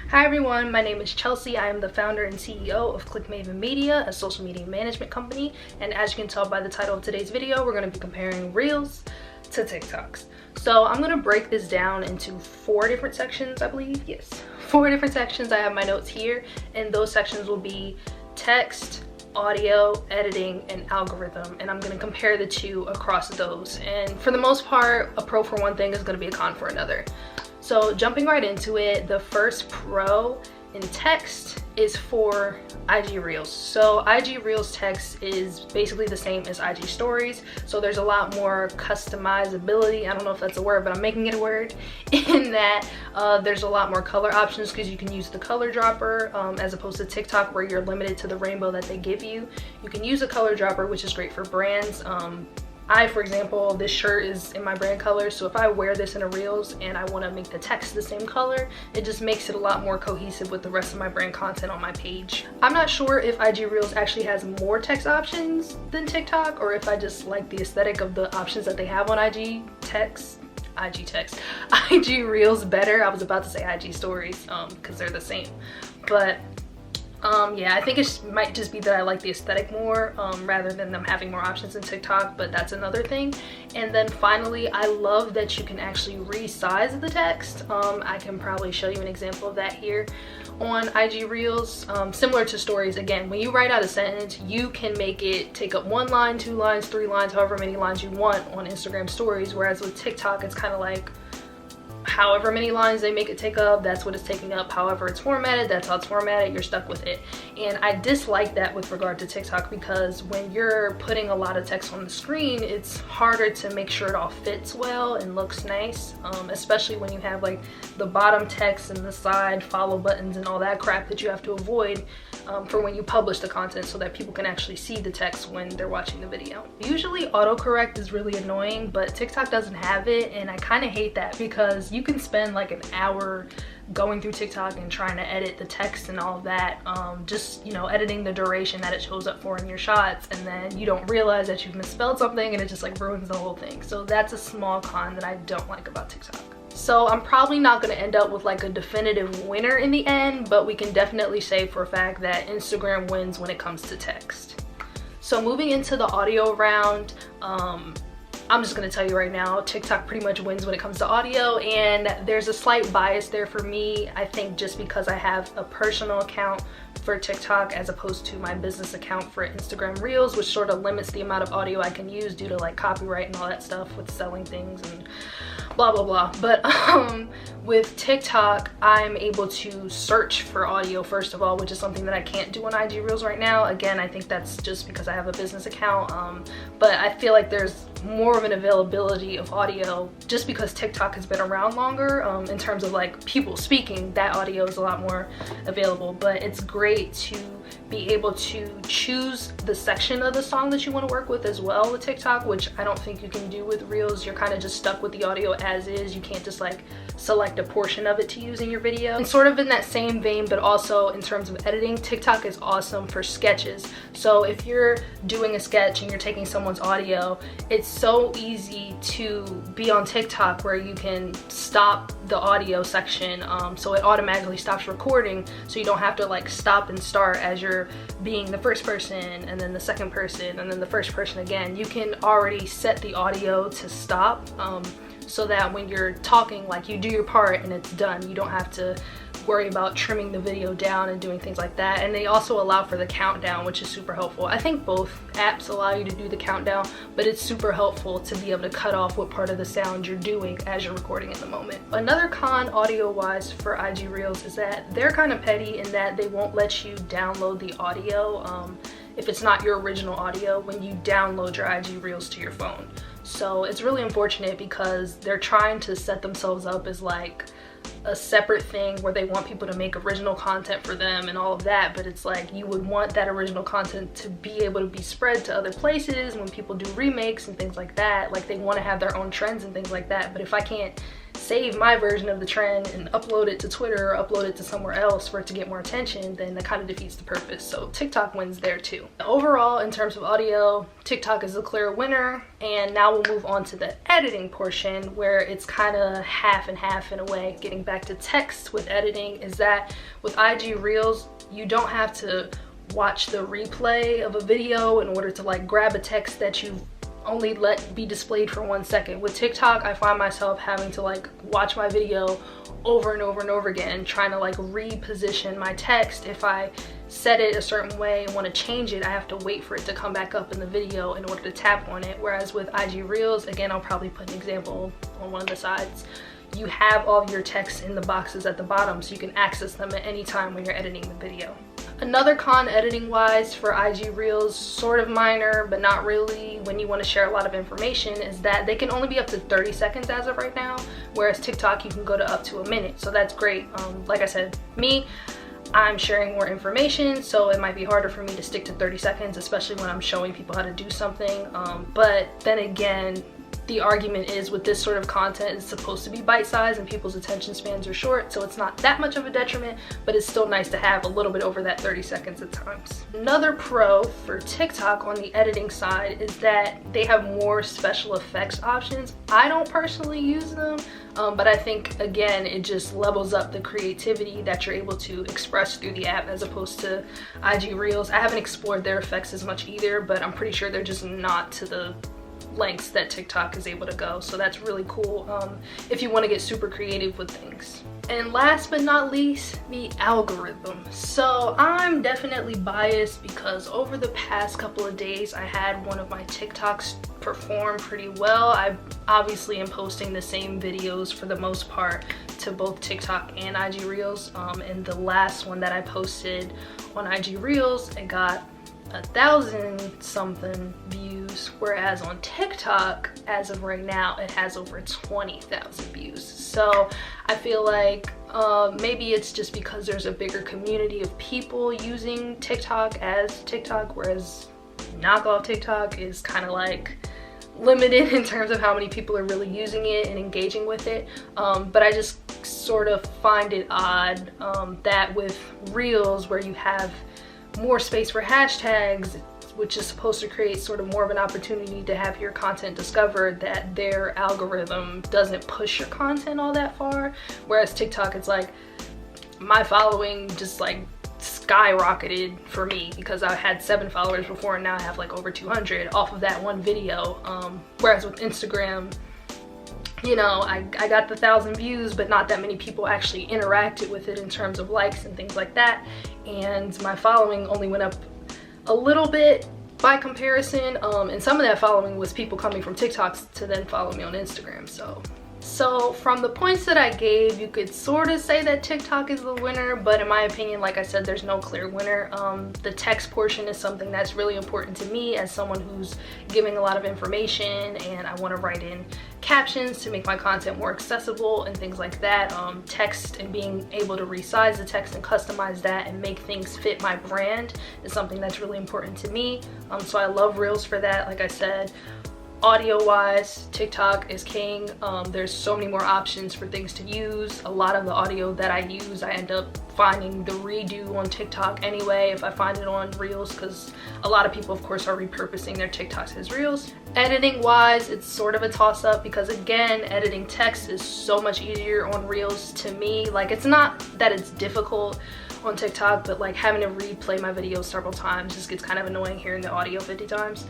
Hi everyone, my name is Chelsea. I am the founder and CEO of ClickMaven Media, a social media management company. And as you can tell by the title of today's video, we're going to be comparing Reels to TikToks. So I'm going to break this down into 4 different sections, I believe. Yes, 4 different sections. I have my notes here, and those sections will be text, audio, editing, and algorithm, and I'm going to compare the two across those. And for the most part, a pro for one thing is going to be a con for another. So jumping right into it, the first pro in text is for IG Reels. So IG Reels text is basically the same as IG Stories. So there's a lot more customizability. I don't know if that's a word, but I'm making it a word, in that there's a lot more color options because you can use the color dropper as opposed to TikTok where you're limited to the rainbow that they give you. You can use a color dropper, which is great for brands. For example, this shirt is in my brand color, so if I wear this in a Reels and I want to make the text the same color, it just makes it a lot more cohesive with the rest of my brand content on my page. I'm not sure if IG Reels actually has more text options than TikTok, or if I just like the aesthetic of the options that they have on IG Reels better. I was about to say IG Stories because they're the same, but yeah, I think it might just be that I like the aesthetic more rather than them having more options in TikTok, but that's another thing. And then finally, I love that you can actually resize the text. I can probably show you an example of that here on IG Reels. Similar to Stories, again, when you write out a sentence, you can make it take up 1 line, 2 lines, 3 lines, however many lines you want on Instagram Stories, whereas with TikTok, it's kind of like however many lines they make it take up, that's what it's taking up. However it's formatted, that's how it's formatted. You're stuck with it. And I dislike that with regard to TikTok, because when you're putting a lot of text on the screen, it's harder to make sure it all fits well and looks nice, especially when you have like the bottom text and the side follow buttons and all that crap that you have to avoid for when you publish the content, so that people can actually see the text when they're watching the video. Usually autocorrect is really annoying, but TikTok doesn't have it, and I kind of hate that, because you can spend like an hour going through TikTok and trying to edit the text and all of that, just, you know, editing the duration that it shows up for in your shots, and then you don't realize that you've misspelled something and it just like ruins the whole thing. So that's a small con that I don't like about TikTok. So I'm probably not going to end up with like a definitive winner in the end, but we can definitely say for a fact that Instagram wins when it comes to text. So moving into the audio round, I'm just going to tell you right now, TikTok pretty much wins when it comes to audio, and there's a slight bias there for me. I think just because I have a personal account for TikTok as opposed to my business account for Instagram Reels, which sort of limits the amount of audio I can use due to like copyright and all that stuff with selling things and blah blah blah. But with TikTok, I'm able to search for audio first of all, which is something that I can't do on IG Reels right now. Again, I think that's just because I have a business account, but I feel like there's more of an availability of audio just because TikTok has been around longer. In terms of like people speaking, that audio is a lot more available, but it's great to be able to choose the section of the song that you want to work with as well with TikTok, which I don't think you can do with Reels. You're kind of just stuck with the audio as is. You can't just like select a portion of it to use in your video. And sort of in that same vein, but also in terms of editing, TikTok is awesome for sketches. So if you're doing a sketch and you're taking someone's audio, it's so easy to be on TikTok where you can stop the audio section, so it automatically stops recording, so you don't have to like stop and start as you're being the first person and then the second person and then the first person again. You can already set the audio to stop, so that when you're talking, like, you do your part and it's done. You don't have to worry about trimming the video down and doing things like that. And they also allow for the countdown, which is super helpful. I think both apps allow you to do the countdown, but it's super helpful to be able to cut off what part of the sound you're doing as you're recording in the moment. Another con audio wise for IG Reels is that they're kind of petty in that they won't let you download the audio if it's not your original audio when you download your IG Reels to your phone. So it's really unfortunate because they're trying to set themselves up as like a separate thing where they want people to make original content for them and all of that, but it's like you would want that original content to be able to be spread to other places when people do remakes and things like that. Like they want to have their own trends and things like that, but if I can't save my version of the trend and upload it to Twitter or upload it to somewhere else for it to get more attention, then that kind of defeats the purpose. So TikTok wins there too. Overall, in terms of audio, TikTok is a clear winner. And now we'll move on to the editing portion, where it's kind of half and half in a way. Getting back to text with editing is that with IG Reels, you don't have to watch the replay of a video in order to like grab a text that you only let be displayed for 1 second. With TikTok, I find myself having to like watch my video over and over and over again, trying to like reposition my text. If I set it a certain way and want to change it, I have to wait for it to come back up in the video in order to tap on it. Whereas with IG Reels, again, I'll probably put an example on one of the sides, you have all of your text in the boxes at the bottom, so you can access them at any time when you're editing the video. Another con editing wise for IG Reels, sort of minor but not really when you want to share a lot of information, is that they can only be up to 30 seconds as of right now, whereas TikTok you can go to up to a minute. So that's great. Like I said, I'm sharing more information, so it might be harder for me to stick to 30 seconds, especially when I'm showing people how to do something. But then again, the argument is with this sort of content, it's supposed to be bite-sized and people's attention spans are short, so it's not that much of a detriment, but it's still nice to have a little bit over that 30 seconds at times. Another pro for TikTok on the editing side is that they have more special effects options. I don't personally use them, but I think, again, it just levels up the creativity that you're able to express through the app as opposed to IG Reels. I haven't explored their effects as much either, but I'm pretty sure they're just not to the lengths that TikTok is able to go. So that's really cool if you want to get super creative with things. And last but not least, the algorithm. So I'm definitely biased because over the past couple of days, I had one of my TikToks perform pretty well. I obviously am posting the same videos for the most part to both TikTok and IG Reels. And the last one that I posted on IG Reels, it got 1,000 something views, whereas on TikTok, as of right now, it has over 20,000 views. So I feel like maybe it's just because there's a bigger community of people using TikTok as TikTok, whereas knockoff TikTok is kind of like limited in terms of how many people are really using it and engaging with it. But I just sort of find it odd that with Reels, where you have more space for hashtags, which is supposed to create sort of more of an opportunity to have your content discovered, that their algorithm doesn't push your content all that far. Whereas TikTok, it's like my following just like skyrocketed for me because I had 7 followers before and now I have like over 200 off of that one video. Whereas with Instagram, you know, I got the 1,000 views, but not that many people actually interacted with it in terms of likes and things like that. And my following only went up a little bit by comparison. And some of that following was people coming from TikTok to then follow me on Instagram. So from the points that I gave, you could sort of say that TikTok is the winner, but in my opinion, like I said, there's no clear winner. The text portion is something that's really important to me as someone who's giving a lot of information and I want to write in captions to make my content more accessible and things like that. Text and being able to resize the text and customize that and make things fit my brand is something that's really important to me. So I love Reels for that, like I said. Audio wise, TikTok is king. There's so many more options for things to use. A lot of the audio that I use, I end up finding the redo on TikTok anyway if I find it on Reels, because a lot of people of course are repurposing their TikToks as Reels. Editing wise, it's sort of a toss-up because again, editing text is so much easier on Reels to me. Like, it's not that it's difficult on TikTok, but like having to replay my videos several times just gets kind of annoying hearing the audio 50 times.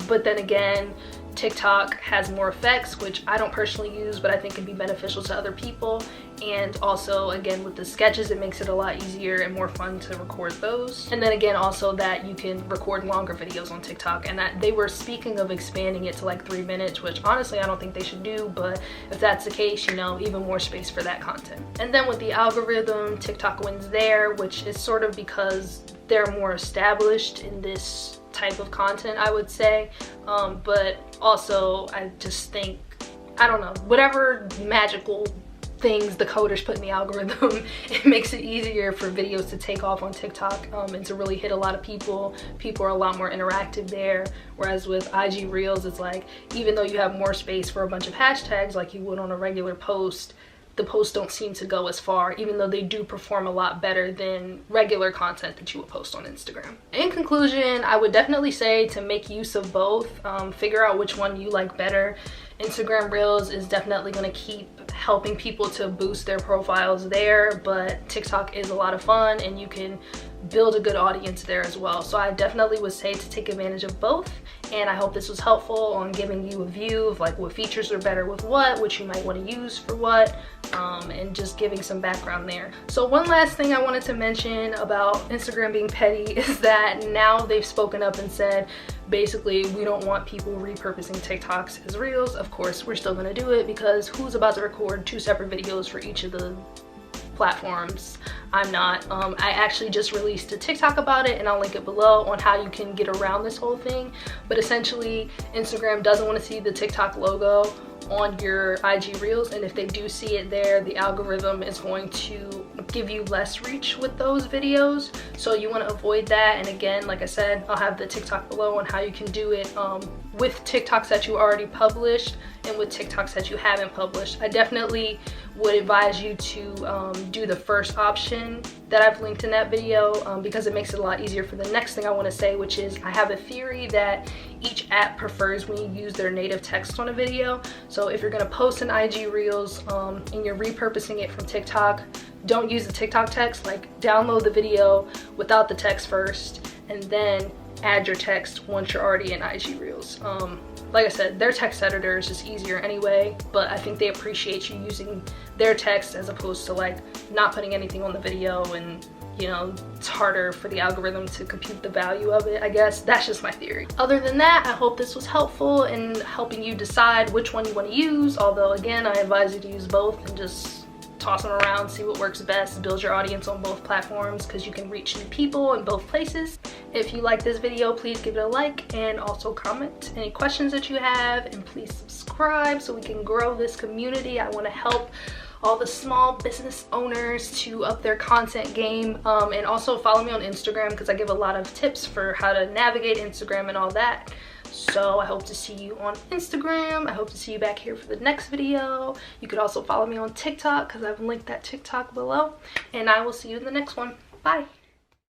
But then again, TikTok has more effects, which I don't personally use, but I think can be beneficial to other people. And also, again, with the sketches, it makes it a lot easier and more fun to record those. And then again, also that you can record longer videos on TikTok, and that they were speaking of expanding it to like 3 minutes, which honestly I don't think they should do, but if that's the case, you know, even more space for that content. And then with the algorithm, TikTok wins there, which is sort of because they're more established in this type of content, I would say. But also I just think, I don't know, whatever magical things the coders put in the algorithm. It makes it easier for videos to take off on TikTok and to really hit a lot of people. People are a lot more interactive there, whereas with IG Reels, it's like, even though you have more space for a bunch of hashtags like you would on a regular post, the posts don't seem to go as far, even though they do perform a lot better than regular content that you would post on Instagram. In conclusion, I would definitely say to make use of both. Figure out which one you like better. Instagram Reels is definitely going to keep helping people to boost their profiles there, but TikTok is a lot of fun and you can build a good audience there as well. So I definitely would say to take advantage of both, and I hope this was helpful on giving you a view of like what features are better with what, which you might want to use for what, and just giving some background there. So one last thing I wanted to mention about Instagram being petty is that now they've spoken up and said, basically, we don't want people repurposing TikToks as Reels. Of course, we're still gonna do it, because who's about to record 2 separate videos for each of the platforms? I'm not. I actually just released a TikTok about it, and I'll link it below on how you can get around this whole thing. But essentially, Instagram doesn't want to see the TikTok logo on your IG Reels, and if they do see it there, the algorithm is going to give you less reach with those videos. So you want to avoid that. And again, like I said, I'll have the TikTok below on how you can do it with TikToks that you already published and with TikToks that you haven't published. I definitely would advise you to do the first option that I've linked in that video, because it makes it a lot easier for the next thing I want to say, which is I have a theory that each app prefers when you use their native text on a video. So if you're going to post an IG Reels and you're repurposing it from TikTok, don't use the TikTok text. Like, download the video without the text first, and then add your text once you're already in IG Reels. Like I said, their text editor is just easier anyway, but I think they appreciate you using their text as opposed to like not putting anything on the video, and you know, it's harder for the algorithm to compute the value of it, I guess. That's just my theory. Other than that, I hope this was helpful in helping you decide which one you want to use, although again, I advise you to use both and just toss them around, see what works best, build your audience on both platforms, because you can reach new people in both places. If you like this video, please give it a like and also comment any questions that you have, and please subscribe so we can grow this community. I want to help all the small business owners to up their content game, and also follow me on Instagram, because I give a lot of tips for how to navigate Instagram and all that. So I hope to see you on Instagram. I hope to see you back here for the next video. You could also follow me on TikTok, because I've linked that TikTok below, and I will see you in the next one. Bye.